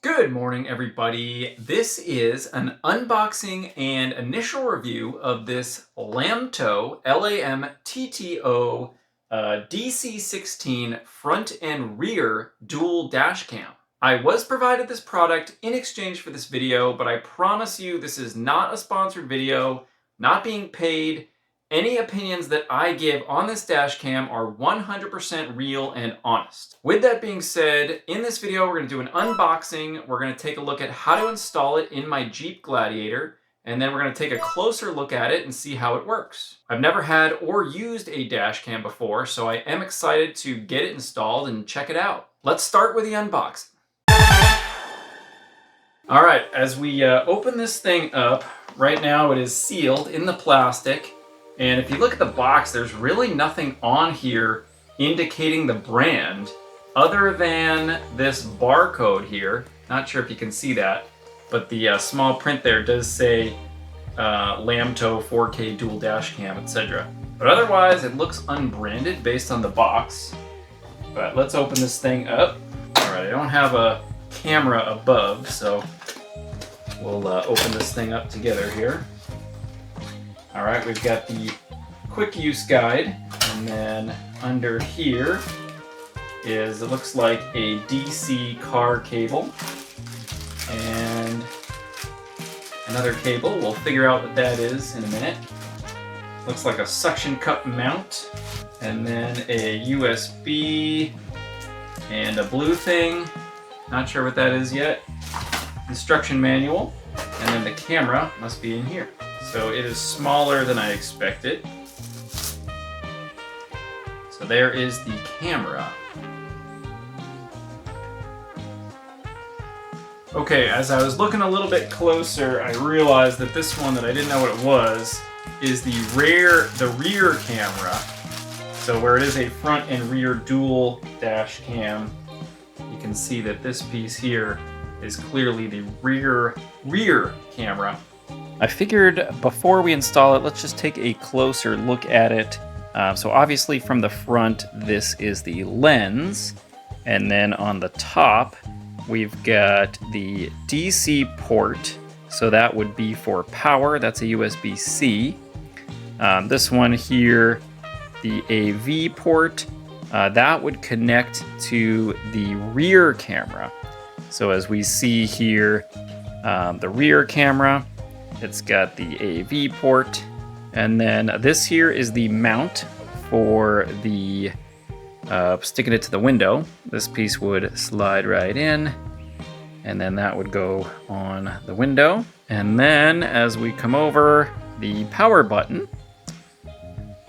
Good morning, everybody. This is an unboxing and initial review of this Lamtto, Lamtto DC16 front and rear dual dash cam. I was provided this product in exchange for this video, but I promise you this is not a sponsored video, not being paid. Any opinions that I give on this dash cam are 100% real and honest. With that being said, in this video we're going to do an unboxing. We're going to take a look at how to install it in my Jeep Gladiator, and then we're going to take a closer look at it and see how it works. I've never had or used a dash cam before, so I am excited to get it installed and check it out. Let's start with the unboxing. Alright, as we open this thing up, right now it is sealed in the plastic. And if you look at the box, there's really nothing on here indicating the brand other than this barcode here. Not sure if you can see that, but the small print there does say Lamtto 4K dual dash cam, etc. But otherwise, it looks unbranded based on the box. But let's open this thing up. All right, I don't have a camera above, so we'll open this thing up together here. All right, we've got the quick use guide, and then under here is, it looks like a DC car cable and another cable. We'll figure out what that is in a minute. Looks like a suction cup mount, and then a USB and a blue thing. Not sure what that is yet. Instruction manual, and then the camera must be in here. So it is smaller than I expected. So there is the camera. Okay, as I was looking a little bit closer, I realized that this one that I didn't know what it was is the rear camera. So where it is a front and rear dual dash cam, you can see that this piece here is clearly the rear camera. I figured before we install it, let's just take a closer look at it. So obviously from the front, this is the lens. And then on the top, we've got the DC port. So that would be for power. That's a USB-C. This one here, the AV port, that would connect to the rear camera. So as we see here, the rear camera, it's got the AV port, and then this here is the mount for the sticking it to the window. This piece would slide right in, and then that would go on the window. And then as we come over, the power button.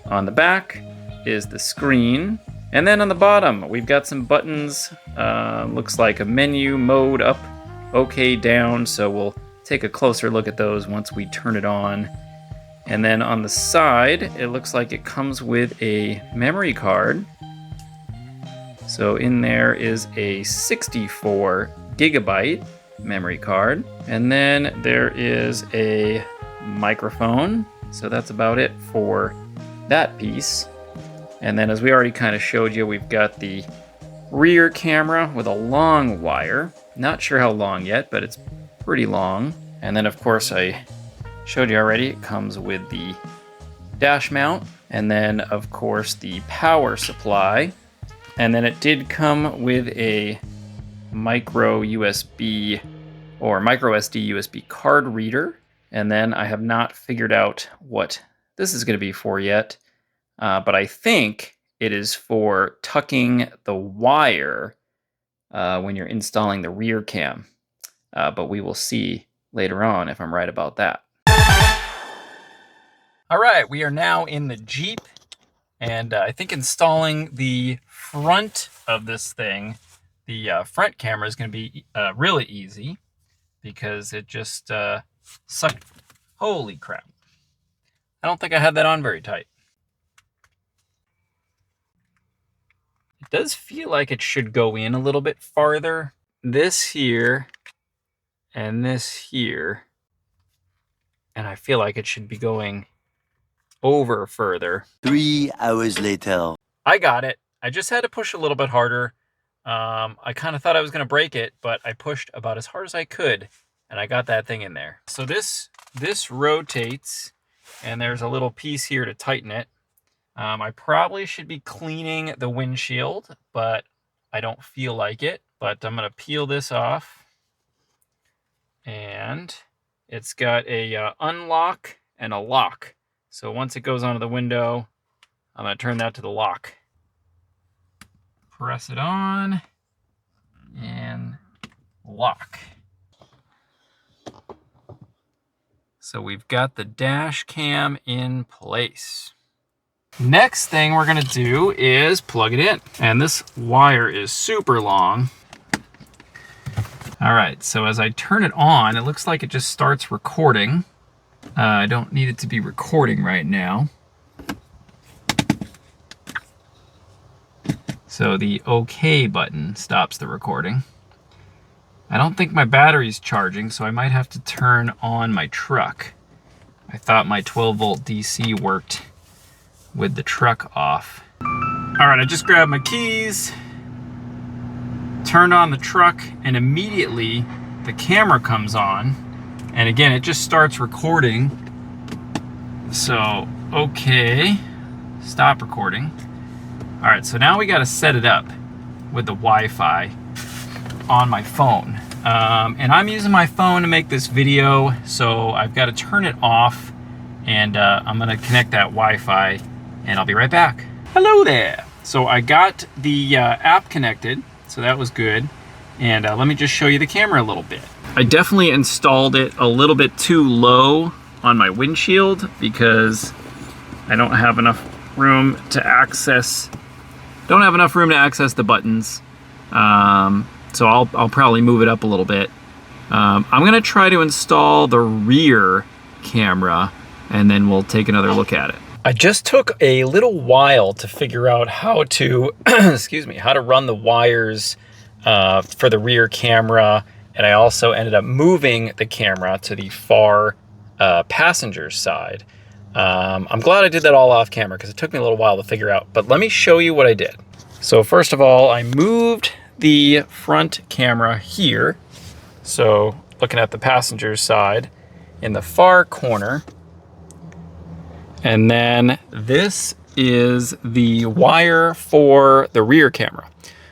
On the back is the screen, and then on the bottom we've got some buttons. Looks like a menu, mode up, OK down, so we'll take a closer look at those once we turn it on. And then on the side, it looks like it comes with a memory card. So in there is a 64 gigabyte memory card. And then there is a microphone. So that's about it for that piece. And then as we already kind of showed you, we've got the rear camera with a long wire. Not sure how long yet, but it's pretty long. And then of course I showed you already, it comes with the dash mount, and then of course the power supply. And then it did come with a micro USB or micro SD USB card reader. And then I have not figured out what this is going to be for yet, but I think it is for tucking the wire when you're installing the rear cam. But we will see later on if I'm right about that. All right, we are now in the Jeep, and I think installing the front of this thing, the front camera, is going to be really easy because it just sucked. Holy crap. I don't think I had that on very tight. It does feel like it should go in a little bit farther. This here and this here, and I feel like it should be going over further. 3 hours later. I got it. I just had to push a little bit harder. I kind of thought I was going to break it, but I pushed about as hard as I could, and I got that thing in there. So this rotates, and there's a little piece here to tighten it. I probably should be cleaning the windshield, but I don't feel like it. But I'm going to peel this off, and it's got a unlock and a lock. So once it goes onto the window, I'm going to turn that to the lock. Press it on and lock. So we've got the dash cam in place. Next thing we're gonna do is plug it in. And this wire is super long. All right, so as I turn it on, it looks like it just starts recording. I don't need it to be recording right now. So the OK button stops the recording. I don't think my battery's charging, so I might have to turn on my truck. I thought my 12-volt DC worked with the truck off. All right, I just grabbed my keys, turned on the truck, and immediately the camera comes on. And again, it just starts recording. So, okay, stop recording. All right, so now we gotta set it up with the Wi-Fi on my phone. And I'm using my phone to make this video, so I've got to turn it off, and I'm gonna connect that Wi-Fi, and I'll be right back. Hello there. So I got the app connected, so that was good. And let me just show you the camera a little bit. I definitely installed it a little bit too low on my windshield because I don't have enough room to access the buttons. So I'll probably move it up a little bit. I'm gonna try to install the rear camera, and then we'll take another look at it. I just took a little while to figure out how to, how to run the wires for the rear camera, and I also ended up moving the camera to the far passenger side. I'm glad I did that all off camera because it took me a little while to figure out, but let me show you what I did. So first of all, I moved the front camera here. So looking at the passenger side in the far corner. And then this is the wire for the rear camera.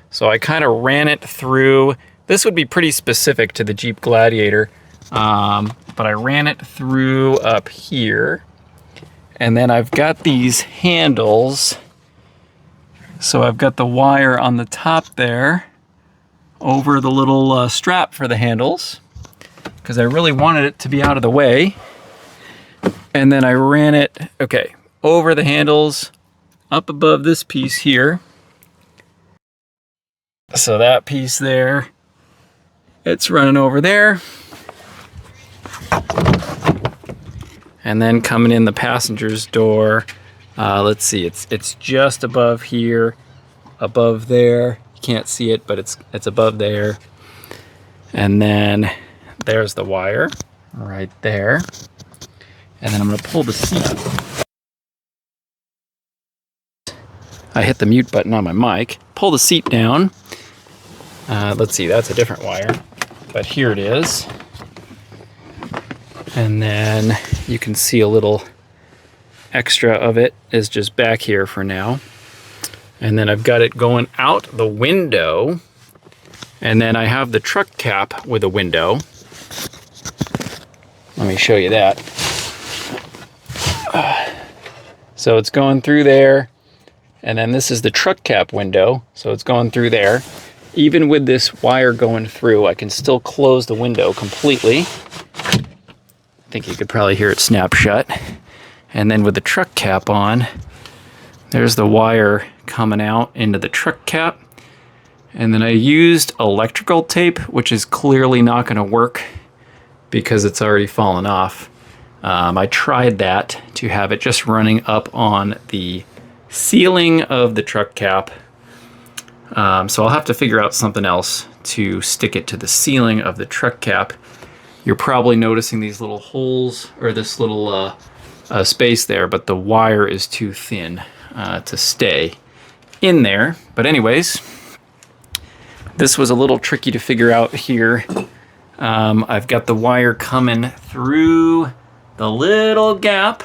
So I kind of ran it through. This would be pretty specific to the Jeep Gladiator, but I ran it through up here. And then I've got these handles. So I've got the wire on the top there over the little strap for the handles because I really wanted it to be out of the way. And then I ran it, over the handles up above this piece here. So that piece there, it's running over there. And then coming in the passenger's door, let's see, it's just above here, above there. You can't see it, but it's above there. And then there's the wire right there. And then I'm gonna pull the seat. I hit the mute button on my mic, pull the seat down. Let's see, that's a different wire, but here it is. And then you can see a little extra of it is just back here for now. And then I've got it going out the window. And then I have the truck cap with a window. Let me show you that. So it's going through there. And then this is the truck cap window. So it's going through there. Even with this wire going through, I can still close the window completely. I think you could probably hear it snap shut. And then with the truck cap on, there's the wire coming out into the truck cap. And then I used electrical tape, which is clearly not going to work because it's already fallen off. I tried that to have it just running up on the ceiling of the truck cap. So I'll have to figure out something else to stick it to the ceiling of the truck cap. You're probably noticing these little holes or this little space there, but the wire is too thin to stay in there. But anyways, This was a little tricky to figure out here. I've got the wire coming through the little gap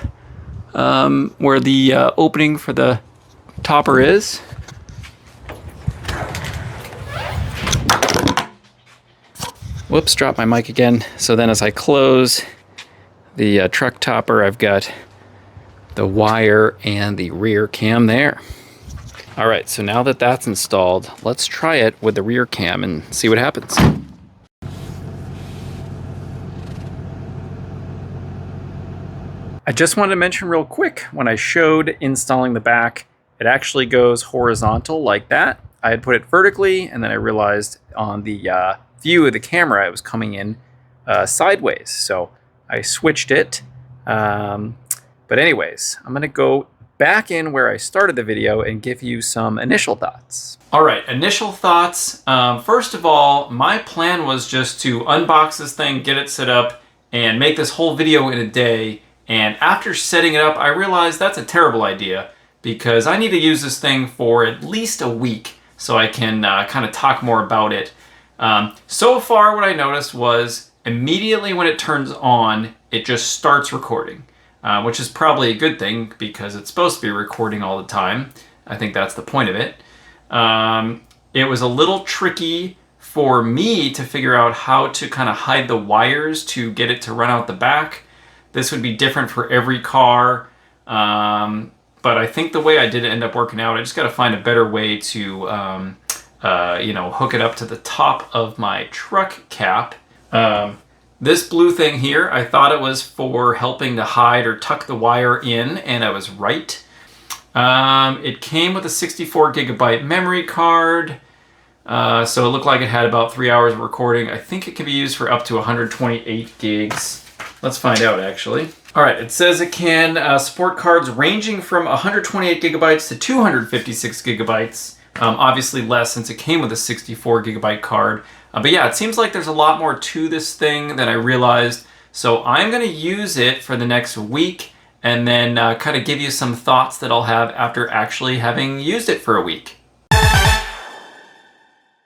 where the opening for the topper is. Whoops, dropped my mic again. So then as I close the truck topper, I've got the wire and the rear cam there. All right, so now that that's installed, let's try it with the rear cam and see what happens. I just wanted to mention real quick, when I showed installing the back, it actually goes horizontal like that. I had put it vertically, and then I realized on the view of the camera it was coming in sideways. So I switched it. But anyways, I'm gonna go back in where I started the video and give you some initial thoughts. All right, initial thoughts. First of all, my plan was just to unbox this thing, get it set up, and make this whole video in a day. And after setting it up, I realized that's a terrible idea because I need to use this thing for at least a week so I can kind of talk more about it. So far, what I noticed was immediately when it turns on, it just starts recording. Which is probably a good thing because it's supposed to be recording all the time. I think that's the point of it. It was a little tricky for me to figure out how to kind of hide the wires to get it to run out the back. This would be different for every car. But I think the way I did it ended up working out. I just got to find a better way to hook it up to the top of my truck cap. This blue thing here, I thought it was for helping to hide or tuck the wire in, and I was right. It came with a 64 gigabyte memory card, so it looked like it had about 3 hours of recording. I think it can be used for up to 128 gigs. Let's find out, actually. All right, it says it can support cards ranging from 128 gigabytes to 256 gigabytes. Obviously less since it came with a 64 gigabyte card. But yeah, it seems like there's a lot more to this thing than I realized. So I'm going to use it for the next week and then kind of give you some thoughts that I'll have after actually having used it for a week.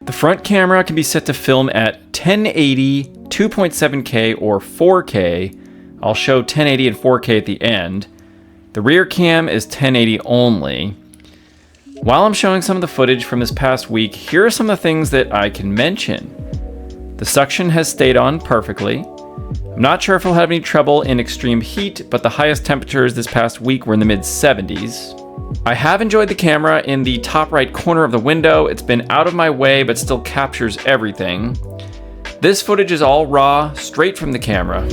The front camera can be set to film at 1080, 2.7K, or 4K. I'll show 1080 and 4K at the end. The rear cam is 1080 only. While I'm showing some of the footage from this past week, here are some of the things that I can mention. The suction has stayed on perfectly. I'm not sure if I'll have any trouble in extreme heat, but the highest temperatures this past week were in the mid-70s. I have enjoyed the camera in the top right corner of the window. It's been out of my way, but still captures everything. This footage is all raw, straight from the camera.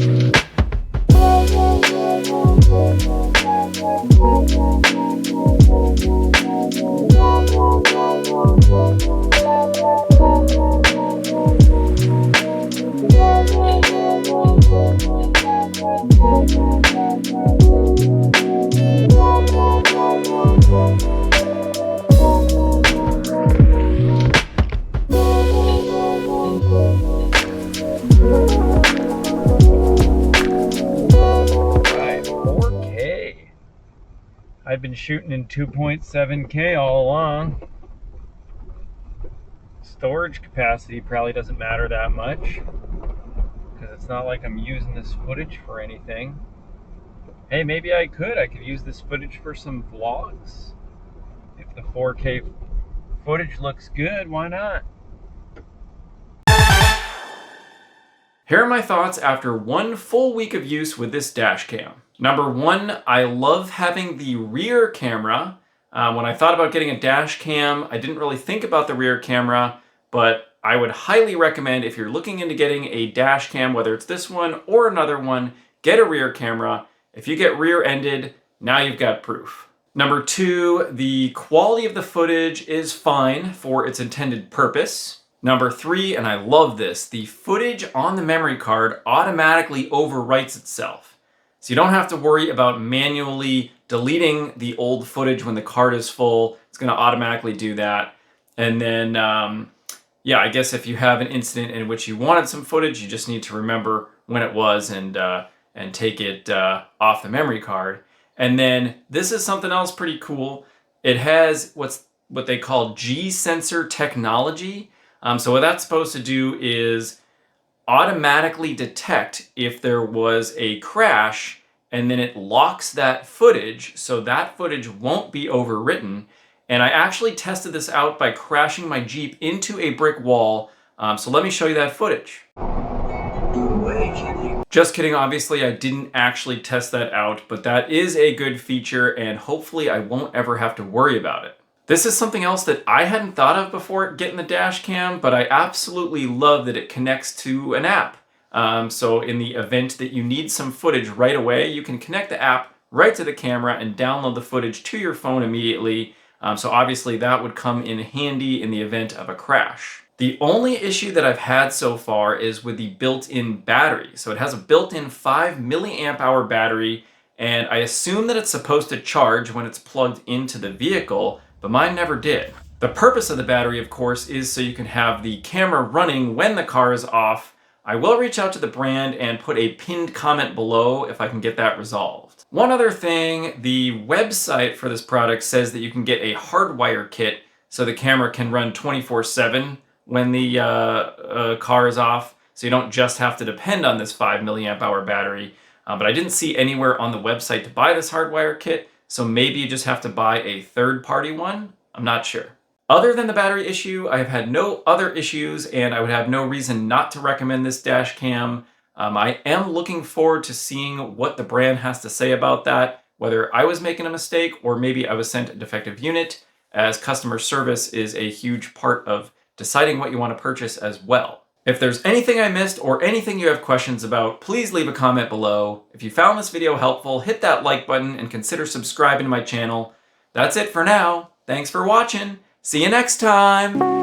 I've been shooting in 2.7K all along. Storage capacity probably doesn't matter that much because it's not like I'm using this footage for anything. Hey, maybe I could use this footage for some vlogs. If the 4K footage looks good, why not? Here are my thoughts after one full week of use with this dash cam. Number one, I love having the rear camera. When I thought about getting a dash cam, I didn't really think about the rear camera, but I would highly recommend if you're looking into getting a dash cam, whether it's this one or another one, get a rear camera. If you get rear-ended, now you've got proof. Number two, the quality of the footage is fine for its intended purpose. Number three, and I love this, the footage on the memory card automatically overwrites itself. So you don't have to worry about manually deleting the old footage when the card is full. It's going to automatically do that. And then, yeah, I guess if you have an incident in which you wanted some footage, you just need to remember when it was and take it off the memory card. And then this is something else pretty cool. It has what they call G-sensor technology. So what that's supposed to do is automatically detect if there was a crash, and then it locks that footage so that footage won't be overwritten. And I actually tested this out by crashing my Jeep into a brick wall. So let me show you that footage. Just kidding, obviously I didn't actually test that out, but that is a good feature and hopefully I won't ever have to worry about it. This is something else that I hadn't thought of before getting the dash cam, but I absolutely love that it connects to an app. So in the event that you need some footage right away, you can connect the app right to the camera and download the footage to your phone immediately. So obviously that would come in handy in the event of a crash. The only issue that I've had so far is with the built-in battery. So it has a built-in 5 milliamp hour battery, and I assume that it's supposed to charge when it's plugged into the vehicle, but mine never did. The purpose of the battery, of course, is so you can have the camera running when the car is off. I will reach out to the brand and put a pinned comment below if I can get that resolved. One other thing, the website for this product says that you can get a hardwire kit so the camera can run 24/7 when the car is off, so you don't just have to depend on this 5 milliamp hour battery. But I didn't see anywhere on the website to buy this hardwire kit, so maybe you just have to buy a third-party one. I'm not sure. Other than the battery issue, I have had no other issues, and I would have no reason not to recommend this dash cam. I am looking forward to seeing what the brand has to say about that, whether I was making a mistake or maybe I was sent a defective unit, as customer service is a huge part of deciding what you want to purchase as well. If there's anything I missed or anything you have questions about, please leave a comment below. If you found this video helpful, hit that like button and consider subscribing to my channel. That's it for now. Thanks for watching. See you next time.